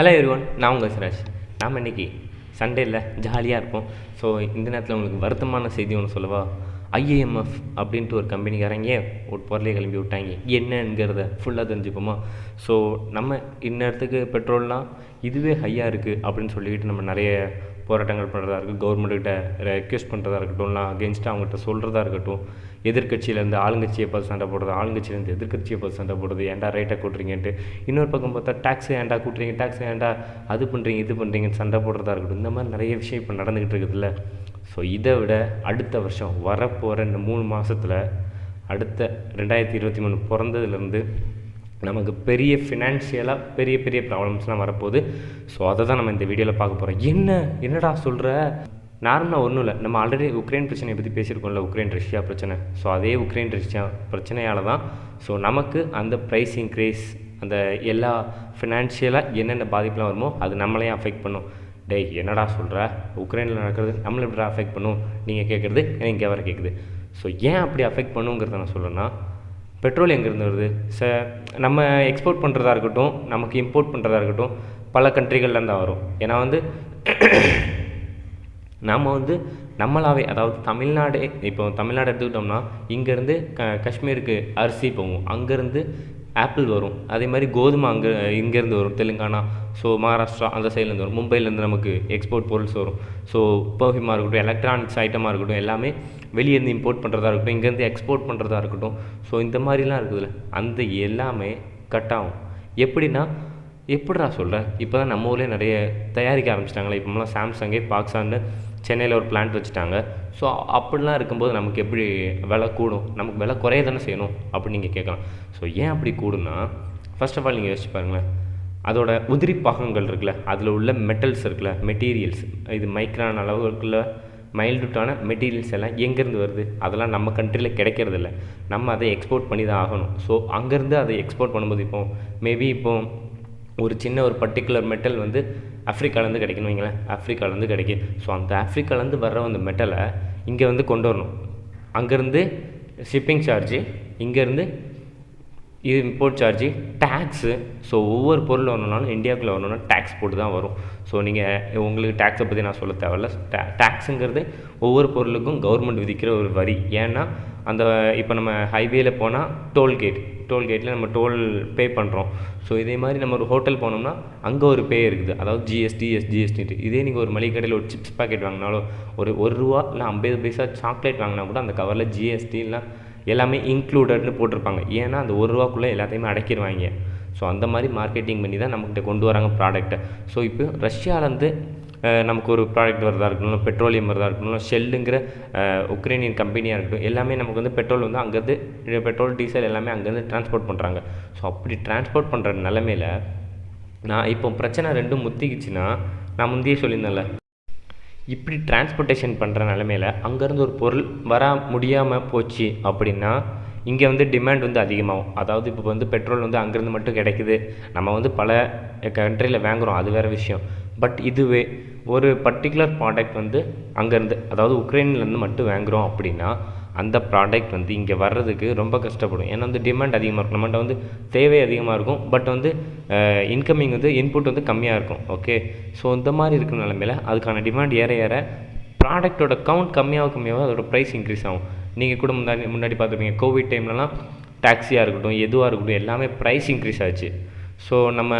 Hello everyone, நான் உங்கள் சிராஜ். நாம் இன்றைக்கி சண்டேயில் ஜாலியாக இருப்போம். ஸோ இந்த நேரத்தில் உங்களுக்கு வருத்தமான செய்தி ஒன்று சொல்லவா? ஐஏஎம்எஃப் அப்படின்ட்டு ஒரு கம்பெனிக்காரங்க ஒரு பொருளையை கிளம்பி விட்டாங்க. என்னங்கிறத ஃபுல்லாக தெரிஞ்சுப்போமா? ஸோ நம்ம இந்நேரத்துக்கு பெட்ரோல்லாம் இதுவே ஹையாக இருக்குது அப்படின்னு சொல்லிட்டு நம்ம நிறைய போராட்டங்கள் பண்ணுறதா இருக்குது, கவர்மெண்ட்டுக்கிட்ட ரெக்வெஸ்ட் பண்ணுறதா இருக்கட்டும், அகென்ஸ்டாக அவங்ககிட்ட சொல்கிறதா இருக்கட்டும், எதிர்கட்சியிலேருந்து ஆளுங்கட்சியை பார்த்து சண்டை போடுறது, ஆளுங்கட்சியிலேருந்து எதிர்கட்சியை பார்த்து சண்டை போடுறது, ஏன்டா ரேட்டை கூட்டுறீங்கன்ட்டு. இன்னொரு பக்கம் பார்த்தா டேக்ஸு ஏன்டா கூட்டுறீங்க, டேக்ஸு ஏன்டா அது பண்ணுறீங்க இது பண்ணுறீங்கன்னு சண்டை போடுறதா இருக்கட்டும். இந்த மாதிரி நிறைய விஷயம் இப்போ நடந்துக்கிட்டு இருக்குதுல்ல. ஸோ இதை விட அடுத்த வருஷம் வரப்போகிற இந்த 3 மாதத்தில் அடுத்த 2023 பிறந்ததுலேருந்து நமக்கு பெரிய ஃபினான்ஷியலாக பெரிய பெரிய ப்ராப்ளம்ஸ்லாம் வரப்போகுது. ஸோ அதை தான் நம்ம இந்த வீடியோவில் பார்க்க போகிறோம். என்னடா சொல்கிற? நார்மலாக ஒன்றும் இல்லை, நம்ம ஆல்ரெடி உக்ரைன் பிரச்சனையை பற்றி பேசியிருக்கோம்ல, உக்ரைன் ரஷ்யா பிரச்சனை. ஸோ அதே உக்ரைன் ரஷ்யா பிரச்சனையால் தான் ஸோ நமக்கு அந்த ப்ரைஸ் இன்க்ரீஸ், அந்த எல்லா ஃபினான்ஷியலாக என்னென்ன பாதிப்புலாம் வருமோ அது நம்மளையும் அஃபெக்ட் பண்ணும். டேய் என்னடா சொல்கிற? உக்ரைனில் நடக்கிறது நம்மளை எப்படி அஃபெக்ட் பண்ணும் நீங்கள் கேட்குறது எனக்கு இங்கே வர கேட்குது. ஸோ ஏன் அப்படி அஃபெக்ட் பண்ணுங்கிறத நான் சொல்கிறேன்னா, பெட்ரோல் எங்கேருந்து வருது? நம்ம எக்ஸ்போர்ட் பண்ணுறதா இருக்கட்டும், நமக்கு இம்போர்ட் பண்ணுறதா இருக்கட்டும், பல கண்ட்ரிகள்லேருந்து தான் வரும். ஏன்னா நம்ம நம்மளாவே, அதாவது தமிழ்நாடு, இப்போ தமிழ்நாடு எடுத்துக்கிட்டோம்னா இங்கேருந்து காஷ்மீருக்கு அரிசி போகும், அங்கேருந்து ஆப்பிள் வரும், அதே மாதிரி கோதுமை இங்கேருந்து வரும் தெலுங்கானா, ஸோ மகாராஷ்டிரா அந்த சைட்லேருந்து வரும், மும்பையிலேருந்து நமக்கு எக்ஸ்போர்ட் பொருள்ஸ் வரும். ஸோ பர்ஃப்யூமாக இருக்கட்டும், எலக்ட்ரானிக்ஸ் ஐட்டமாக இருக்கட்டும், எல்லாமே வெளியேருந்து இம்போர்ட் பண்ணுறதா இருக்கட்டும், இங்கேருந்து எக்ஸ்போர்ட் பண்ணுறதா இருக்கட்டும். ஸோ இந்த மாதிரிலாம் இருக்குதுல்ல, அந்த எல்லாமே கட் ஆகும். எப்படிடா சொல்கிறேன்? இப்போ தான் நம்ம ஊர்லேயே நிறைய தயாரிக்க ஆரம்பிச்சிட்டாங்களே. இப்போலாம் சாம்சங்கே பாக்ஸான்னு சென்னையில் ஒரு பிளான்ட் வச்சுட்டாங்க. ஸோ அப்படிலாம் இருக்கும்போது நமக்கு எப்படி விலை கூடும்? நமக்கு விலை குறைய தானே செய்யணும் அப்படின்னு நீங்கள் கேட்கலாம். ஸோ ஏன் அப்படி கூடுன்னா, ஃபர்ஸ்ட் ஆஃப் ஆல் நீங்கள் யோசிச்சு பாருங்களேன், அதோட உதிரி பாகங்கள் இருக்குல்ல, அதில் உள்ள மெட்டல்ஸ் இருக்குல்ல, மெட்டீரியல்ஸ், இது மைக்ரான் அளவுக்குள்ள மைல்டுட்டான மெட்டீரியல்ஸ் எல்லாம் எங்கேருந்து வருது? அதெல்லாம் நம்ம கண்ட்ரியில் கிடைக்கிறதில்ல, நம்ம அதை எக்ஸ்போர்ட் பண்ணி தான் ஆகணும். ஸோ அங்கேருந்து அதை எக்ஸ்போர்ட் பண்ணும்போது மேபி ஒரு சின்ன ஒரு பர்டிகுலர் மெட்டல் ஆஃப்ரிக்காலேருந்து கிடைக்கணும் வைங்களேன், ஆஃப்ரிக்காலேருந்து கிடைக்கும். ஸோ அந்த ஆஃப்ரிக்காலேருந்து வர்ற அந்த மெட்டலை இங்கே கொண்டு வரணும். அங்கேருந்து ஷிப்பிங் சார்ஜு, இங்கேருந்து இது இம்போர்ட் சார்ஜு, டேக்ஸு. ஸோ ஒவ்வொரு பொருள் வரணுன்னாலும் இந்தியாவுக்குள்ளே வரணுன்னா டேக்ஸ் போட்டு தான் வரும். ஸோ நீங்கள் உங்களுக்கு டேக்ஸை பற்றி நான் சொல்ல தேவையில்ல. டேக்ஸுங்கிறது ஒவ்வொரு பொருளுக்கும் கவர்மெண்ட் விதிக்கிற ஒரு வரி. ஏன்னா இப்போ நம்ம ஹைவேல போனால் டோல்கேட்டில் நம்ம டோல் பே பண்ணுறோம். ஸோ இதே மாதிரி நம்ம ஒரு ஹோட்டல் போனோம்னா அங்கே ஒரு பே இருக்குது, அதாவது ஜிஎஸ்டி, எஸ்ஜிஎஸ்டின்ட்டு. இதே நீங்கள் ஒரு மளிகை கடையில் ஒரு சிப்ஸ் பாக்கெட் வாங்கினாலும், ஒரு ரூபா இல்லை 50 பைசா சாக்லேட் வாங்கினா கூட அந்த கவரில் ஜிஎஸ்டிலாம் எல்லாமே இன்க்ளூடட்னு போட்டிருப்பாங்க. ஏன்னா அந்த ₹1 எல்லாத்தையுமே அடக்கிடுவாங்க. ஸோ அந்த மாதிரி மார்க்கெட்டிங் பண்ணி தான் நம்மக்கிட்ட கொண்டு வராங்க ப்ராடக்ட்டை. ஸோ இப்போ ரஷ்யாவிலேருந்து நமக்கு ஒரு ப்ராடக்ட் வரதா இருக்கணும், பெட்ரோலியம் வரதா இருக்கணும், ஷெல்லுங்கிற உக்ரைனியன் கம்பெனியாக இருக்கட்டும், எல்லாமே நமக்கு பெட்ரோல் அங்கேருந்து பெட்ரோல் டீசல் எல்லாமே அங்கேருந்து டிரான்ஸ்போர்ட் பண்ணுறாங்க. ஸோ அப்படி டிரான்ஸ்போர்ட் பண்ணுற நிலமையில் நான் இப்போ பிரச்சனை ரெண்டும் முத்திக்கிச்சுன்னா, நான் முந்தையே சொல்லியிருந்தேன்ல, இப்படி டிரான்ஸ்போர்ட்டேஷன் பண்ணுற நிலமையில் அங்கேருந்து ஒரு பொருள் வர முடியாமல் போச்சு அப்படின்னா இங்கே டிமாண்ட் அதிகமாகும். அதாவது இப்போ பெட்ரோல் அங்கேருந்து மட்டும் கிடைக்குது, நம்ம பல கண்ட்ரியில் வாங்குகிறோம், அது வேறு விஷயம். பட் இதுவே ஒரு பர்டிகுலர் ப்ராடக்ட் அங்கேருந்து, அதாவது உக்ரைன்லேருந்து மட்டும் வாங்குகிறோம் அப்படின்னா அந்த ப்ராடக்ட் இங்கே வர்றதுக்கு ரொம்ப கஷ்டப்படும். ஏன்னா டிமாண்ட் அதிகமாக இருக்கும், நம்மகிட்ட தேவை அதிகமாக இருக்கும், பட் இன்கமிங் இன்புட் கம்மியாக இருக்கும். ஓகே, ஸோ இந்த மாதிரி இருக்கிற நிலமையில் அதுக்கான டிமாண்ட் ஏற ஏற ப்ராடக்டோட கவுண்ட் கம்மியாக அதோட ப்ரைஸ் இன்க்ரீஸ் ஆகும். நீங்கள் கூட முன்னாடி பார்த்துருப்பீங்க, கோவிட் டைம்லலாம் டாக்ஸியாக இருக்கட்டும், எதுவாக இருக்கட்டும், எல்லாமே ப்ரைஸ் இன்க்ரீஸ் ஆச்சு. ஸோ நம்ம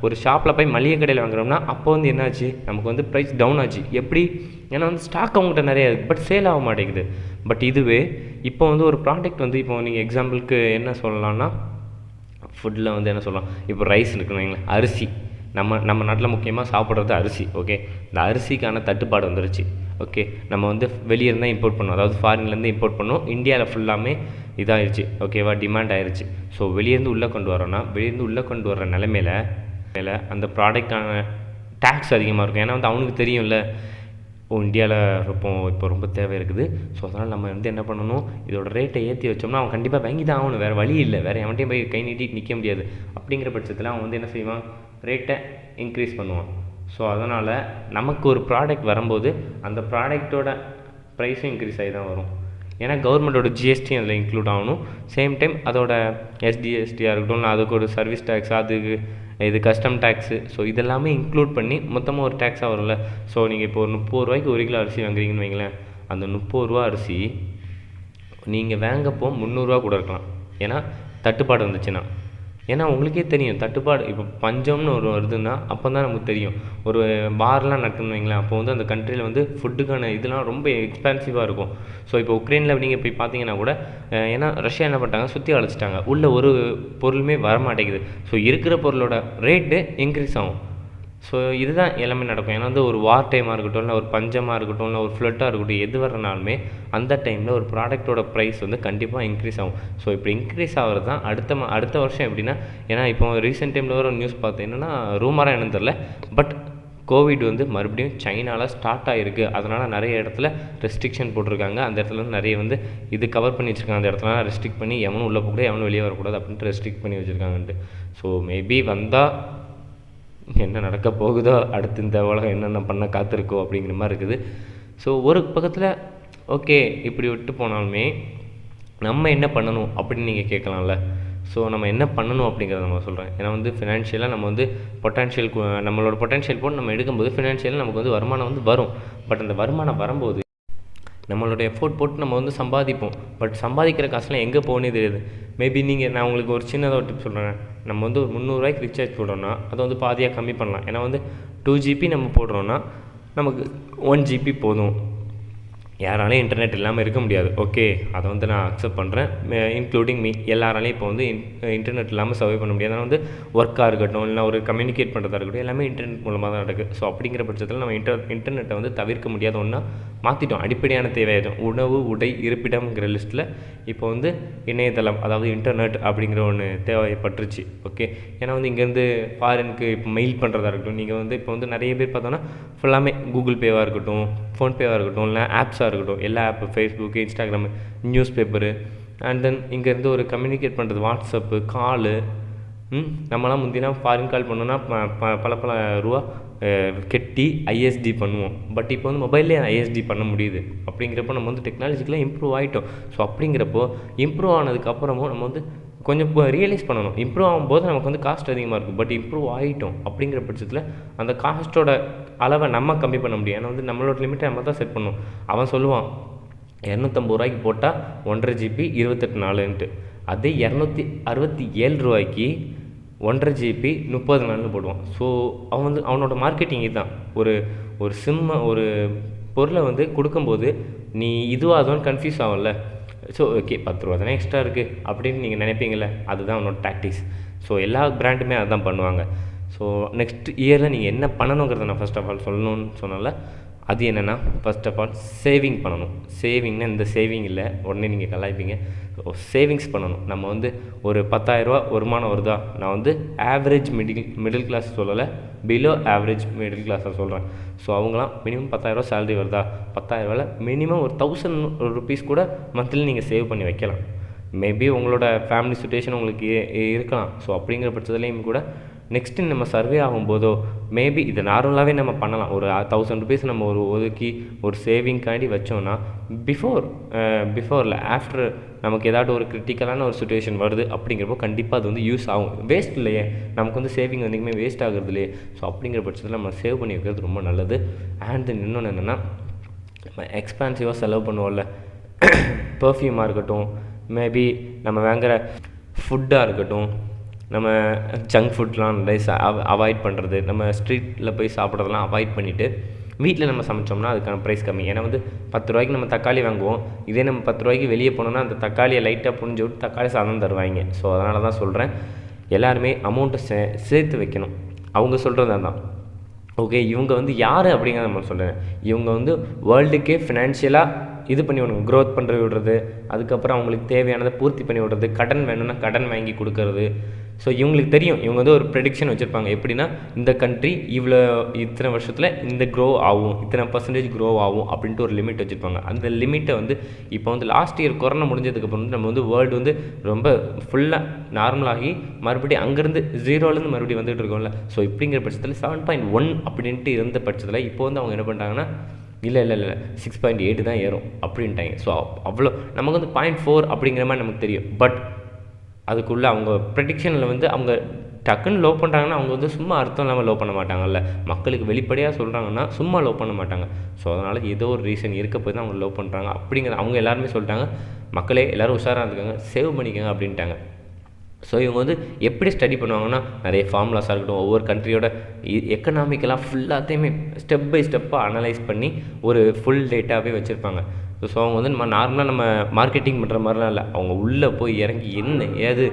ஒரு ஷாப்பில் போய் மளிகை கடையில் வாங்குறோம்னா அப்போ என்னாச்சு, நமக்கு ப்ரைஸ் டவுன் ஆச்சு. எப்படி? ஏன்னா ஸ்டாக் அவங்ககிட்ட நிறையா இருக்குது, பட் சேல் ஆக மாட்டேங்குது. பட் இதுவே இப்போ ஒரு ப்ராடக்ட் இப்போ நீங்கள் எக்ஸாம்பிளுக்கு என்ன சொல்லலாம்னா, ஃபுட்டில் என்ன சொல்லலாம், இப்போ ரைஸ் இருக்குன்னு வைங்களேன், அரிசி, நம்ம நாட்டில் முக்கியமாக சாப்பிட்றது அரிசி. ஓகே, இந்த அரிசிக்கான தட்டுப்பாடு வந்துருச்சு. ஓகே, நம்ம வெளியே இருந்தால் இம்போர்ட் பண்ணோம், அதாவது ஃபாரின்லேருந்து இம்போர்ட் பண்ணோம், இந்தியாவில் ஃபுல்லாமே இதாகிடுச்சு. ஓகேவா, டிமாண்ட் ஆயிடுச்சு. ஸோ வெளியேருந்து உள்ளே கொண்டு வரோன்னா, வெளியேருந்து உள்ளே கொண்டு வர்ற நிலைமையில் அந்த ப்ராடக்டான டேக்ஸ் அதிகமாக இருக்கும். ஏன்னா அவனுக்கு தெரியும்ல, இந்தியாவில் இப்போ ரொம்ப தேவை இருக்குது. ஸோ அதனால் நம்ம என்ன பண்ணணும், இதோட ரேட்டை ஏற்றி வச்சோம்னா அவன் கண்டிப்பாக வாங்கி தான் ஆகணும், வேறு வழி இல்லை, வேறு எவன்ட்டையும் போய் கை நீட்டிட்டு நிற்க முடியாது. அப்படிங்கிற பட்சத்தில் அவன் என்ன செய்வான், ரேட்டை இன்க்ரீஸ் பண்ணுவான். ஸோ அதனால் நமக்கு ஒரு ப்ராடக்ட் வரும்போது அந்த ப்ராடக்டோட ப்ரைஸும் இன்க்ரீஸ் ஆகி தான் வரும். ஏன்னா கவர்மெண்ட்டோட ஜிஎஸ்டி அதில் இன்க்ளூட் ஆகணும். சேம் டைம் அதோட எஸ்டிஎஸ்டியாக இருக்கட்டும், அதுக்கு ஒரு சர்வீஸ் டேக்ஸ், அதுக்கு இது கஸ்டம் டேக்ஸு. ஸோ இதெல்லாமே இன்க்ளூட் பண்ணி மொத்தமாக ஒரு டேக்ஸாக வரும்ல. ஸோ நீங்கள் இப்போ ஒரு 30 ரூபாய்க்கு 1 கிலோ அரிசி வாங்குறீங்கன்னு வைங்களேன், அந்த 30 ரூபா அரிசி நீங்கள் வாங்கப்போ 300 ரூபா கூட இருக்கலாம். ஏன்னா தட்டுப்பாடு வந்துச்சுன்னா. ஏன்னா உங்களுக்கே தெரியும் தட்டுப்பாடு இப்போ பஞ்சம்னு ஒரு வருதுன்னா அப்போ தான் நமக்கு தெரியும். ஒரு பார்லாம் நடக்குதுன்னு வைங்களேன், அப்போ வந்து அந்த கண்ட்ரியில் வந்து ஃபுட்டுக்கான இதெல்லாம் ரொம்ப எக்ஸ்பென்சிவாக இருக்கும். ஸோ இப்போ உக்ரைனில் நீங்கள் போய் பார்த்தீங்கன்னா கூட ஏன்னா ரஷ்யா என்ன பண்ணிட்டாங்க, சுற்றி அழைச்சிட்டாங்க, உள்ள ஒரு பொருளுமே வரமாட்டேங்குது. ஸோ இருக்கிற பொருளோட ரேட்டு இன்க்ரீஸ் ஆகும். ஸோ இதுதான் எல்லாமே நடக்கும். ஏன்னா வந்து ஒரு வார் டைமாக இருக்கட்டும், இல்லை ஒரு பஞ்சமாக இருக்கட்டும், இல்லை ஒரு ஃப்ளட்டாக இருக்கட்டும், எது வரனாலுமே அந்த டைமில் ஒரு ப்ராடக்ட்டோட ப்ரைஸ் வந்து கண்டிப்பாக இன்க்ரீஸ் ஆகும். ஸோ இப்போ இன்க்ரீஸ் ஆகிறது தான் அடுத்த வருஷம் எப்படின்னா, ஏன்னா இப்போ ரீசெண்ட் டைமில் வர நியூஸ் பார்த்தேன், என்னென்னா ரூமராக என்னன்னு தெரில, பட் கோவிட் வந்து மறுபடியும் சைனாவில் ஸ்டார்ட் ஆகிருக்கு. அதனால் நிறைய இடத்துல ரெஸ்ட்ரிக்ஷன் போட்டிருக்காங்க. அந்த இடத்துல வந்து நிறைய வந்து இது கவர் பண்ணி வச்சுருக்காங்க. அந்த இடத்துல ரெஸ்ட்ரிக்ட் பண்ணி எவனும் உள்ளே போகக்கூடாது, எவனும் வெளியே வரக்கூடாது அப்படின்ட்டு ரெஸ்ட்ரிக்ட் பண்ணி வச்சுருக்காங்கன்ட்டு. ஸோ மேபி வந்தால் என்ன நடக்க போகுதோ, அடுத்து இந்த உலகம் என்னென்ன பண்ண காத்திருக்கோ அப்படிங்கிற மாதிரி இருக்குது. ஸோ ஒரு பக்கத்தில் ஓகே இப்படி விட்டு போனாலுமே நம்ம என்ன பண்ணணும் அப்படின்னு நீங்கள் கேட்கலாம்ல. ஸோ நம்ம என்ன பண்ணணும் அப்படிங்கிறத நம்ம சொல்கிறேன். ஏன்னா வந்து ஃபினான்ஷியலாக நம்ம வந்து நம்மளோட பொட்டன்ஷியல் போட்டு நம்ம எடுக்கும்போது ஃபினான்ஷியலாக நமக்கு வந்து வருமானம் வந்து வரும். பட் அந்த வருமானம் வரும்போது நம்மளோட எஃபோர்ட் போட்டு நம்ம வந்து சம்பாதிப்போம். பட் சம்பாதிக்கிற காசுலாம் எங்கே போகணுன்னே தெரியாது. மேபி நான் உங்களுக்கு ஒரு சின்னதாக ஒரு டிப் சொல்கிறேன். நம்ம வந்து ஒரு 300 ரூபாய்க்கு ரீசார்ஜ் போடுறோன்னா அதை வந்து பாதியாக கம்மி பண்ணலாம். ஏன்னா வந்து 2 GB நம்ம போடுறோன்னா நமக்கு 1 GB போதும். யாராலையும் இன்டர்நெட் இல்லாமல் இருக்க முடியாது. ஓகே, அதை வந்து நான் அக்செப்ட் பண்ணுறேன், இன்க்ளூடிங் மீ. எல்லாராலையும் இப்போ வந்து இன்டர்நெட் இல்லாமல் சர்வை பண்ண முடியாது. அதனால் வந்து ஒர்க்காக இருக்கட்டும், இல்லை ஒரு கம்யூனிகேட் பண்ணுறதா இருக்கட்டும், எல்லாமே இன்டர்நெட் மூலமாக தான் நடக்குது. ஸோ அப்படிங்கிற பட்சத்தில் நம்ம இன்டர்நெட்டை வந்து தவிர்க்க முடியாத ஒன்றா மாற்றிட்டோம். அடிப்படையான தேவையாயிடும். உணவு, உடை, இருப்பிடம்ங்கிற லிஸ்ட்டில் இப்போ வந்து இணையதளம், அதாவது இன்டர்நெட் அப்படிங்கிற ஒன்று தேவைப்பட்டுருச்சு. ஓகே, ஏன்னா வந்து இங்கேருந்து ஃபாரினுக்கு இப்போ மெயில் பண்ணுறதா இருக்கட்டும், நீங்கள் வந்து இப்போ வந்து நிறைய பேர் பார்த்தோன்னா ஃபுல்லாமே கூகுள் பேவாக இருக்கட்டும், ஃபோன்பேவாக இருக்கட்டும், இல்லை ஆப்ஸாக இருக்கட்டும், எல்லா app, Facebook, Instagram, news paper, and then இங்கேருந்து ஒரு கம்யூனிகேட் பண்ணுறது வாட்ஸ்அப்பு, காலு. நம்மளாம் முந்தினா ஃபாரின் கால் பண்ணோன்னா பல ரூபா கெட்டி ஐஎஸ்டி பண்ணுவோம். பட் இப்போ வந்து மொபைல்லே ஐஎஸ்டி பண்ண முடியுது. அப்படிங்கிறப்போ நம்ம வந்து டெக்னாலஜிக்கெலாம் இம்ப்ரூவ் ஆகிட்டோம். ஸோ அப்படிங்கிறப்போ இம்ப்ரூவ் ஆனதுக்கப்புறமும் நம்ம வந்து கொஞ்சம் ரியலைஸ் பண்ணணும். இம்ப்ரூவ் ஆகும்போது நமக்கு வந்து காஸ்ட் அதிகமாக இருக்கும். பட் இம்ப்ரூவ் ஆகிட்டோம் அப்படிங்கிற பட்சத்தில் அந்த காஸ்ட்டோட அளவை நம்ம கம்மி பண்ண முடியும். ஏன்னா வந்து நம்மளோட லிமிட்டை நம்ம தான் செட் பண்ணணும். அவன் சொல்லுவான் 250 ரூபாய்க்கு போட்டால் 1.5 GB 28 நாளுன்ட்டு. அதே 267 ரூபாய்க்கு 1.5 GB 30 நாள்னு போடுவான். ஸோ அவன் வந்து அவனோட மார்க்கெட்டிங் இதுதான். ஒரு சிம்மை, ஒரு பொருளை வந்து கொடுக்கும்போது நீ இதுவாகும்னு கன்ஃபியூஸ் ஆகும்ல. ஸோ ஓகே 10 ரூபா தானே எக்ஸ்ட்ரா இருக்குது அப்படின்னு நீங்கள் நினைப்பீங்களே, அதுதான் அவனோட டாக்டிக்ஸ். ஸோ எல்லா பிராண்டுமே அதுதான் பண்ணுவாங்க. ஸோ நெக்ஸ்ட் இயரில் நீங்கள் என்ன பண்ணணுங்கிறத நான் ஃபர்ஸ்ட் ஆஃப் ஆல் சொல்லணும்னு சொன்னால, அது என்னென்னா ஃபர்ஸ்ட் ஆஃப் ஆல் சேவிங் பண்ணணும். சேவிங்னா இந்த சேவிங் இல்லை, உடனே நீங்கள் கலாய்ப்பீங்க. சேவிங்ஸ் பண்ணணும். நம்ம வந்து ஒரு 10,000 ரூபா வருமானம் வருதா, நான் வந்து ஆவரேஜ் மிடில் கிளாஸ் சொல்லலை, பிலோ ஆவரேஜ் மிடில் கிளாஸாக சொல்கிறேன். ஸோ அவங்களாம் மினிமம் 10,000 ரூபா சேலரி வருதா, 10,000 ரூபாயில் மினிமம் ஒரு 1000 ருபீஸ் கூட மந்த்லி நீங்கள் சேவ் பண்ணி வைக்கலாம். மேபி உங்களோட ஃபேமிலி சுச்சுவேஷன் உங்களுக்கு இருக்கலாம். ஸோ அப்படிங்கிற பட்சத்துலேயும் கூட நெக்ஸ்ட்டு நம்ம சர்வே ஆகும்போதோ மேபி இதை நார்மலாகவே நம்ம பண்ணலாம். ஒரு 1000 ருபீஸ் நம்ம ஒதுக்கி ஒரு சேவிங்காண்டி வச்சோன்னா பிஃபோரில் ஆஃப்டர் நமக்கு ஏதாட்டு ஒரு கிரிட்டிக்கலான ஒரு சுச்சுவேஷன் வருது அப்படிங்கிறப்போ கண்டிப்பாக அது வந்து யூஸ் ஆகும். வேஸ்ட் இல்லையே, நமக்கு வந்து சேவிங் என்றைக்குமே வேஸ்ட் ஆகுறது இல்லையே. ஸோ அப்படிங்கிற பட்சத்தில் நம்ம சேவ் பண்ணி வைக்கிறது ரொம்ப நல்லது. அண்ட் தென் இன்னொன்று என்னென்னா, நம்ம எக்ஸ்பென்சிவாக செலவு பண்ணுவோம்ல, பர்ஃப்யூமாக இருக்கட்டும், மேபி நம்ம வாங்குகிற ஃபுட்டாக இருக்கட்டும், நம்ம ஜங்க் ஃபுட்லாம் அவாய்ட் பண்ணுறது, நம்ம ஸ்ட்ரீட்டில் போய் சாப்பிட்றதெல்லாம் அவாய்ட் பண்ணிவிட்டு வீட்டில் நம்ம சமைச்சோம்னா அதுக்கான ப்ரைஸ் கம்மி. ஏன்னா வந்து 10 ரூபாய்க்கு நம்ம தக்காளி வாங்குவோம். இதே நம்ம 10 ரூபாய்க்கு வெளியே போனோம்னா அந்த தக்காளியை லைட்டாக புரிஞ்சு விட்டு தக்காளி சாதம் தருவாங்க. ஸோ அதனால தான் சொல்கிறேன், எல்லாருமே அமௌண்ட்டை சேர்த்து வைக்கணும். அவங்க சொல்கிறது தான். ஓகே, இவங்க வந்து யார் அப்படிங்கிறத நம்ம சொல்கிறேன். இவங்க வந்து வேர்ல்டுக்கே ஃபினான்ஷியலாக இது பண்ணி விடுங்க, க்ரோத் பண்ணுற விடுறது, அதுக்கப்புறம் அவங்களுக்கு தேவையானதை பூர்த்தி பண்ணி விடுறது, கடன் வேணும்னா கடன் வாங்கி கொடுக்கறது. ஸோ இவங்களுக்கு தெரியும், இவங்க வந்து ஒரு ப்ரெடிக்ஷன் வச்சுருப்பாங்க. எப்படின்னா இந்த கண்ட்ரி இத்தனை வருஷத்தில் இந்த க்ரோ ஆகும், இத்தனை பர்சன்டேஜ் க்ரோ ஆகும் அப்படின்ட்டு ஒரு லிமிட் வச்சுருப்பாங்க. அந்த லிமிட்டை வந்து இப்போ வந்து லாஸ்ட் இயர் கொரோனா முடிஞ்சதுக்கப்புறம் வந்து நம்ம வந்து வேர்ல்டு வந்து ரொம்ப ஃபுல்லாக நார்மலாகி மறுபடியும் அங்கேருந்து 0லேருந்து மறுபடியும் வந்துகிட்டு இருக்கோம்ல. ஸோ இப்படிங்கிற பட்சத்தில் 7.1 அப்படின்ட்டு இருந்த பட்சத்தில் இப்போ வந்து அவங்க என்ன பண்ணிட்டாங்கன்னா, இல்லை 6.8 தான் ஏறும் அப்படின்ட்டாங்க. ஸோ அவ்வளோ நமக்கு வந்து 0.4 அப்படிங்கிற மாதிரி நமக்கு தெரியும். பட் அதுக்குள்ளே அவங்க ப்ரெடிக்ஷனில் வந்து அவங்க டக்குன்னு லவ் பண்ணுறாங்கன்னா அவங்க வந்து சும்மா அர்த்தம் இல்லாமல் லவ் பண்ண மாட்டாங்கல்ல, மக்களுக்கு வெளிப்படையாக சொல்கிறாங்கன்னா சும்மா லவ் பண்ண மாட்டாங்க. ஸோ அதனால் ஏதோ ஒரு ரீசன் இருக்க போய் தான் அவங்க லவ் பண்ணுறாங்க அப்படிங்கிற அவங்க எல்லாருமே சொல்லிட்டாங்க. மக்களே எல்லோரும் உஷாராக இருந்துக்கோங்க, சேவ் பண்ணிக்கோங்க அப்படின்ட்டாங்க. ஸோ இவங்க வந்து எப்படி ஸ்டடி பண்ணுவாங்கன்னா, நிறைய ஃபார்முலாஸாக இருக்கட்டும், ஒவ்வொரு கண்ட்ரியோட எக்கனாமிக்கலாக ஃபுல்லாத்தையுமே ஸ்டெப் பை ஸ்டெப்பாக அனலைஸ் பண்ணி ஒரு ஃபுல் டேட்டாவே வச்சுருப்பாங்க. ஸோ அவங்க வந்து நம்ம நார்மலாக நம்ம மார்க்கெட்டிங் பண்ணுற மாதிரிலாம் இல்லை, அவங்க உள்ளே போய் இறங்கி என்ன ஏது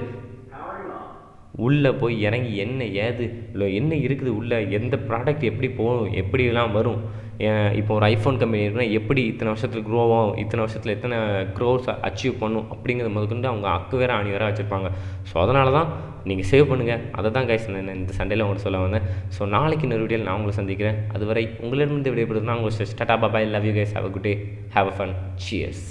உள்ளே போய் இறங்கி என்ன ஏது இல்லை என்ன இருக்குது உள்ளே, எந்த ப்ராடக்ட் எப்படி போகும், எப்படிலாம் வரும், இப்போ ஒரு ஐஃபோன் கம்பெனி இருக்குன்னா எப்படி இத்தனை வருஷத்தில் க்ரோ ஆகும், இத்தனை வருஷத்தில் எத்தனை க்ரோஸ் அச்சீவ் பண்ணும் அப்படிங்கிறத முதற்கொண்டு அவங்க அக்கு வேறு ஆணி வேறு வச்சுருப்பாங்க. ஸோ அதனால தான் நீங்கள் சேவ் பண்ணுங்கள். அதை தான் கைஸ் நான் இந்த சண்டேல உங்களுக்கு சொல்ல வந்தேன். ஸோ நாளைக்கு இன்னொரு வீடியோவில் நான் உங்களை சந்திக்கிறேன். அதுவரை உங்களிடமிருந்து விடைபெறுதுன்னா உங்களை ta ta bye, love you guys, have a good day, have a fun, cheers.